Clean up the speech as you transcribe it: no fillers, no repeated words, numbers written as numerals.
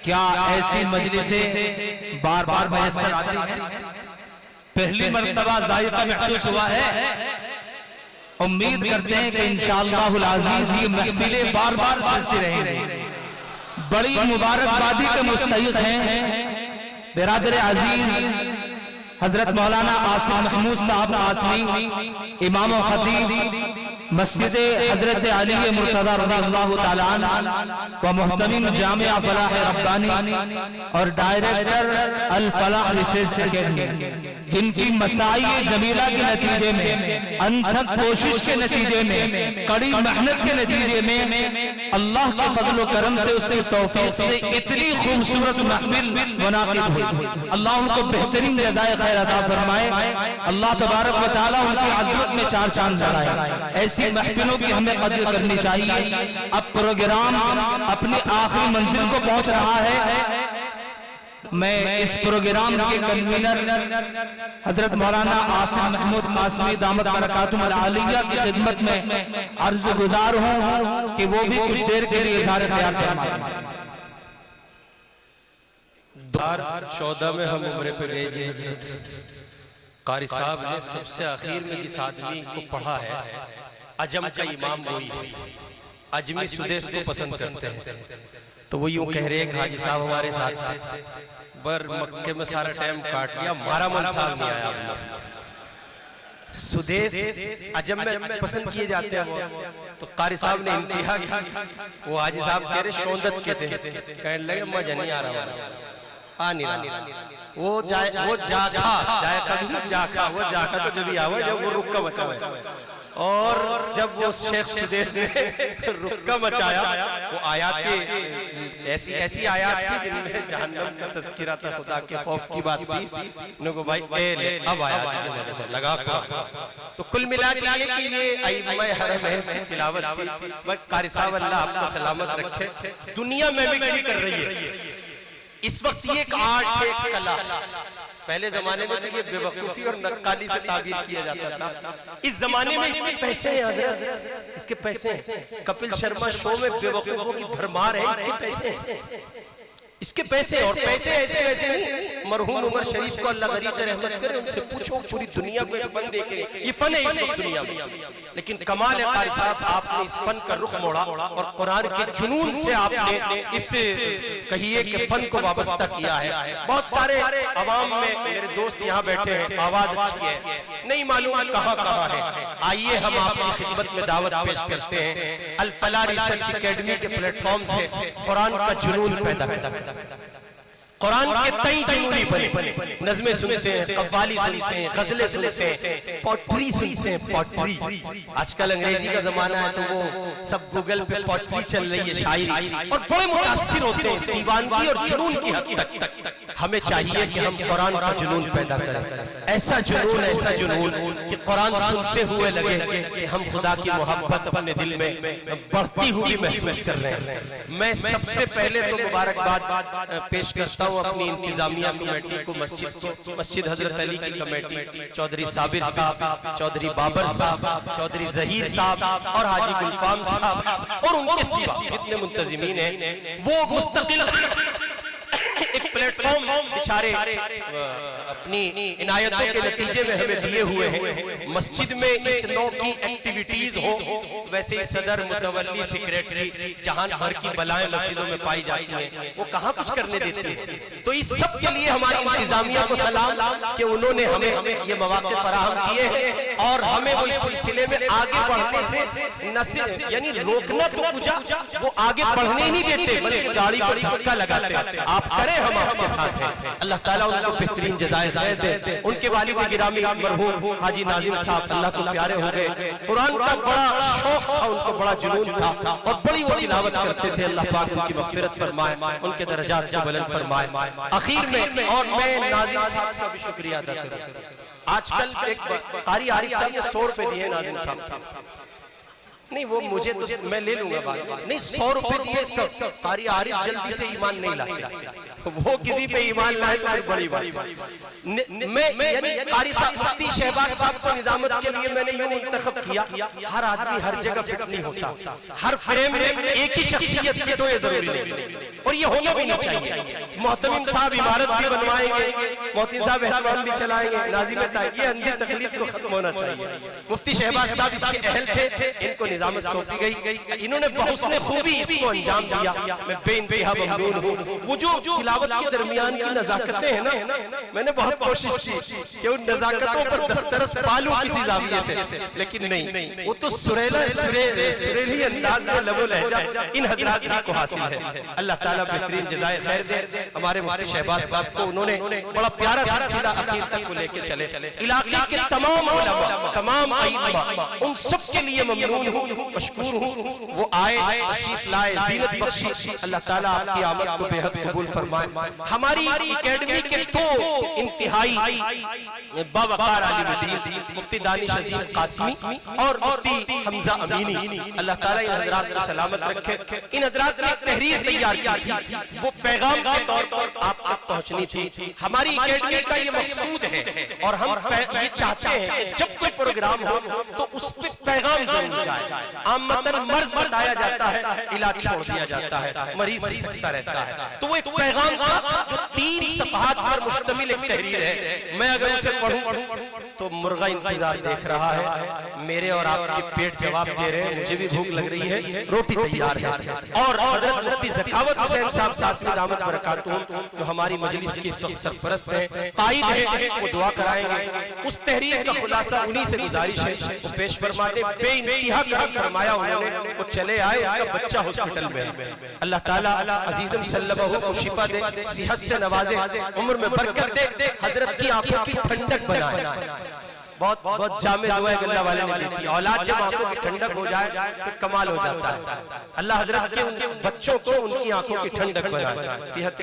क्या ऐसी मजलिसें बार बार मैसर आती हैं? पहली मर्तबा जायका महसूस हुआ है। उम्मीद करते हैं कि इंशाअल्लाहुल अज़ीज़ ये महफिलें बार बार चलती रहेंगी। बड़ी मुबारकबादी के मुस्तहिक़ हैं बिरादर अजीज हजरत मौलाना आसिम महमूद साहब आसमी, इमाम व खतीब मस्जिद हजरत अली मुर्तज़ा रज़ियल्लाहु तआला अन्हु व मुहतमिम जामिया फलाह रब्बानी और डायरेक्टर अल फलाह रिसर्च अकेडमी, जिनकी मसाई जमीला के नतीजे में, अनथक कोशिश के नतीजे में, कड़ी मेहनत के नतीजे में अल्लाह के फजल व करम से उससे तौफीक से इतनी खूबसूरत महफिल मुनाक़िद हुई। अल्लाह उनको बेहतरीन जज़ाए खैर अता फरमाए। अल्लाह तबारक व तआला उनकी अज़मत में चार चांद लगाए। ऐसी महफिलों की हमें कदर करनी चाहिए। अब प्रोग्राम अपनी आखिरी मंजिल को पहुंच रहा है। मैं इस प्रोग्राम के कन्वीनर हजरत मौलाना आसिम महमूद आसमी दामत बरकातुहुल आलिया की खिदमत में अर्ज गुजार हूँ कि वो भी कुछ देर के लिए इज़हार ख्याल फरमाएं। 2014 में हम उम्रे पे गए थे। कारी साहब ने सबसे आखिर में जिस आदमी को पढ़ा है, अजम का इमाम वही है। अजमी सुदेश को पसंद करते हैं, तो वो यूं कह रहे हैं हाजी साहब हमारे साथ बर मक्के में सारा टाइम काट लिया, हमारा मन साल नहीं आया। सुदेश अजम में पसंद किए जाते हैं, तो कारी साहब ने इंतहा की। वो हाजी साहब कह रहे शोंदत के थे, कहने लगे मजा नहीं आ रहा, आ नहीं रहा। वो जाखा तो जब भी आवा जब वो रुक्का मचा है। और जब वो शेख सुदेश ने रुक्का मचाया, वो आयात के ऐसी आयात थी जिनमें जहन्नम का तज़किरा था, खुदा के खौफ की बात थी। उनको भाई अब आया लगा। तो कुल मिला के ये अइम्मा हरमैन की तिलावत थी। कारी साहब अल्लाह आपको सलामत रखे। दुनिया में भी कर रही है इस वक्त ये एक आर्ट है, एक कला। पहले जमाने में तो ये बेवकूफी और नक्काली से ताबीर किया जाता था। इस जमाने में इसके पैसे हैं, इसके पैसे हैं। कपिल शर्मा शो में बेवकूफों की भरमार है, इसके पैसे इसके पैसे और पैसे ऐसे वैसे नहीं। मरहूम उमर शरीफ को अल्लाह गरीब रहमत करे, उनसे पूछो पूरी दुनिया को एक फन देखे, ये फन है इस वक्त दुनिया में। लेकिन कमाल है कारी साहब, आपने इस फन का रुख मोड़ा और कुरान के जुनून से आपने इस कहिए कि फन को वाबस्ता किया है। बहुत सारे अवाम में मेरे दोस्त यहाँ बैठे हैं, आवाज अच्छी है, नहीं मालूम कहाँ कहाँ है। आइए हम आपकी खिदमत में दावत पेश करते हैं अल फलाह रिसर्च अकेडमी के प्लेटफॉर्म से कुरान का जुनून पैदा करता। कुरान के कई जुनूनी बने, नज़में सुनते हैं, कव्वाली सुनते हैं, गजलें सुनते हैं, पोट्री सुनते हैं। पोट्री आजकल अंग्रेजी का जमाना है, तो वो सब गूगल पे पोट्री चल रही है, शायरी, और बड़े मुतासिर होते हैं दीवानगी और जुनून की हद तक। हमें चाहिए कि हम कुरान का जुनून पैदा करें, ऐसा जुनून कि कुरान सुनते हुए लगे कि हम खुदा की मोहब्बत अपने दिल में बढ़ती हुई महसूस कर रहे हैं। मैं सबसे पहले तो मुबारकबाद पेश करता हूँ अपनी इंतजामिया कमेटी को, मस्जिद हजरत अली की कमेटी, चौधरी साबिर साहब, चौधरी बाबर साहब, चौधरी जहीर साहब और हाजी गुलफाम साहब और उनके सिवा जितने मुंतजिमीन हैं, वो मुस्तकिल एक प्लेटफॉर्म बेचारे अपनी इनायतों के नतीजे में हमें दिए हुए हैं। मस्जिद में इस नौ की एक्टिविटीज हो, वैसे ही सदर, मुतवल्ली, सेक्रेटरी, जहां भर की बलाएं मस्जिदों में पाई जाती हैं, वो कहाँ कुछ करने देते हैं। तो इस सब के लिए हमारी इंतजामिया को सलाम कि उन्होंने हमें ये मौके फराहम किए हैं और हमें वो इस सिलसिले में आगे बढ़ने से न सिर्फ यानी रोकना तो पूजा, वो आगे बढ़ने ही नहीं देते बल्कि गाड़ी पर धक्का लगाते हैं। आप करें, हम आपके साथ हैं। अल्लाह ताला उनको बेहतरीन जज़ाए खैर दे। उनके वालिद गिरामी मरहूम हाजी नाजिम साहब अल्लाह को प्यारे हो गए। कुरान का बड़ा शौक था उनको, बड़ा जुनून था और बड़ी वो तिलावत करते थे। अल्लाह पाक उनकी मग़फ़िरत फरमाए, उनके दर्जात को बुलंद फरमाए। आखिर में और मैं नाजिम साहब का भी शुक्रिया अदा करूं। आजकल एक कारी आरिफ साहब ने 100 रुपए दिए नाजिम साहब, नहीं वो मुझे तो मैं ले लूंगा बाद में। नहीं 100 रुपए दिए इसका कारी आरिफ जल्दी से ईमान नहीं लाता, वो किसी पे ईमान लाए तो बड़ी बात। मैं यानी कारी साहब मुफ्ती शहबाज साहब को निजामत के लिए मैंने यूं इंतखब किया, हर आदमी हर जगह फिट नहीं होता, हर फ्रेम में एक ही शख्सियत फिट हो ये जरूरी नहीं, और ये होना भी नहीं चाहिए। मोहतमिम साहब इमारत भी बनवाएंगे, मोहतिन साहब एहतमाम भी चलाएंगे, नाज़िम ताई, ये अंधी तकलीफ को खत्म होना चाहिए। मुफ्ती शहबाज साहब इसके अहल थे, इनको निजामत सौंपी गई, इन्होंने बहुस्ने खूबी इसको अंजाम दिया। मैं बेइंतहा ममनून हूं। वो जो तिलावत के दरमियान की नज़ाकतें हैं ना, मैंने बहुत कोशिश की कि उन नज़ाकतों पर दस्तरस पालूं किसी ज़ाविये से, लेकिन नहीं, वो तो सुरेली अंदाज में लबो लहजा इन हज़रात को हासिल है। अल्लाह ताला बेहतरीन जज़ाए खैर दे हमारे मुफ्ती शहबाज साहब को, उन्होंने बड़ा प्यारा सिलसिला आखिर तक को लेके चले। इलाके के तमाम उलमा, तमाम आइम्मा, उन सब के लिए ममनून हूं, मशकूर हूं। वो आए, तशरीफ लाए, ज़ीनत बख्शी, अल्लाह ताला आपकी आमद को बेहद कबूल फरमाए। हमारी एकेडमी के दो इंतहाई बावकार आलिम दीन, मुफ्ती दानिश अजीम कासमी और मुफ्ती हमजा अमीनी, अल्लाह ताला इन हज़रात को सलामत रखे। इन हज़रात ने तहरीर तैयार की थी, वो पैगाम के तौर पर आप तक पहुंचनी थी। हमारी एकेडमी का ये मकसूद है और हम ये चाहते हैं कि जब कोई प्रोग्राम हो तो उस पे पैगाम जरूर जाए। आमतन मर्ज बताया जाता है, इलाज छोड़ दिया जाता है, मरीज सीखता रहता है। तो वो एक पैगाम का जो 3 सफ़हात पर मुश्तमिल एक तहरीर है, मैं अगर उसे पढ़ूं तो मुर्गा इंतजार देख रहा है, मेरे और आपके पेट जवाब दे रहे हैं, मुझे भी भूख लग रही है, रोटी तैयार है। और हज़रत मुफ्ती ज़कावत हुसैन साहब सासमी दामत बरकातुहू जो हमारी मजलिस की सरपरस्त है, कायद है, वो दुआ कराएंगे। उस तहरीर का खुलासा उन्हीं से गुजारिश है, वो पेश फरमाते। बेइंतहा करम फरमाया उन्होंने, वो चले आए, उनका बच्चा हॉस्पिटल में। अल्लाह ताला अज़ीज़म सल्लल्लाहु को शिफा दे, सेहत से नवाजे, उम्र में बरकत दे, हजरत की आंखों की ठंडक बनाए। बहुत जामे दुआ अल्लाह वाले ने दी थी। औलाद जब आंखों की ठंडक हो जाए तो कमाल हो जाता है। अल्लाह हजरत के उनके बच्चों को उनकी आंखों की ठंडक बनाए, सेहत